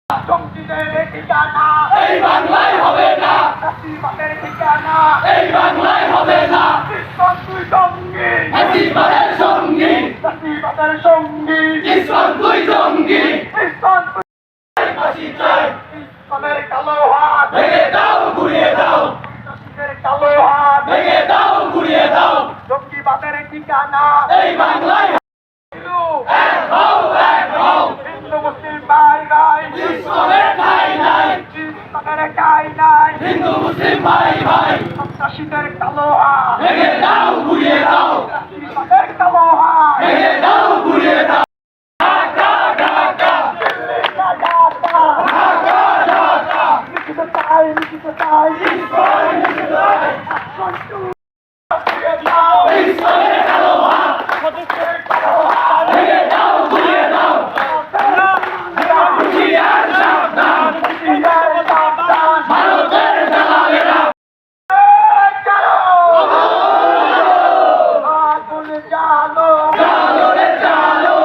জঙ্গিদের ঠিকানা এই বাংলায় হবে না, ফাঁসিবাদের ঠিকানা এই বাংলায় হবে না। ইসলাম তুই জঙ্গি, ফাঁসিবাদের সঙ্গী, ফাঁসিবাদের সঙ্গী, ইসলাম তুই জঙ্গি। ইসলাম তুই ফাঁসি চাই, ইসলামের কালো হাত, ভেঙে দাও, গুড়িয়ে দাও, ফাঁসিদের কালো হাত, ভেঙে দাও, গুড়িয়ে দাও। জঙ্গিবাদের ঠিকানা এই বাংলায় হিন্দু এক হও, এক হও। হিন্দু মুসলিম ভাই ভাই, ইসলামের ঠাঁই নাই, ইসলামের ঠাঁই নাই, হিন্দু মুসলিম ভাই ভাই। সন্ত্রাসীদের কালো হাত, ভেঙে দাও, গুড়িয়ে দাও, ফাঁসিবাদের কালো হাত, ভেঙে দাও, গুড়িয়ে দাও। ঢাকা, ঢাকা, ঢাকা, ঢাকা। লিখিত চাই, লিখিত চাই, ইসলামের কালো হাত, ভেঙে দাও, গুড়িয়ে দাও। হুঁশিয়ার সাবধান, ভারতের দালালেরা। চালো রে চালো,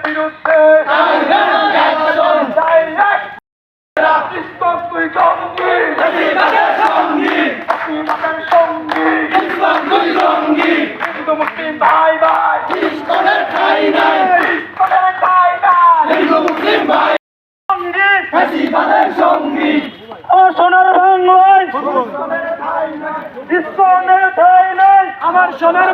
বিরুদ্ধে তুই জঙ্গি, ফাঁসিবাদের সঙ্গী, ফাঁসিবাদের সঙ্গী, ইসলাম তুই জঙ্গি। হিন্দু মুসলিম ভাই ভাই, ইসলামের ঠাঁই নাই, ইসলামের ঠাঁই নাই, হিন্দু মুসলিম ভাই। সঙ্গী, ফাঁসিবাদের সঙ্গী, আমার সোনার বাংলায় ইসলামের ঠাঁই নাই, আমার সোনার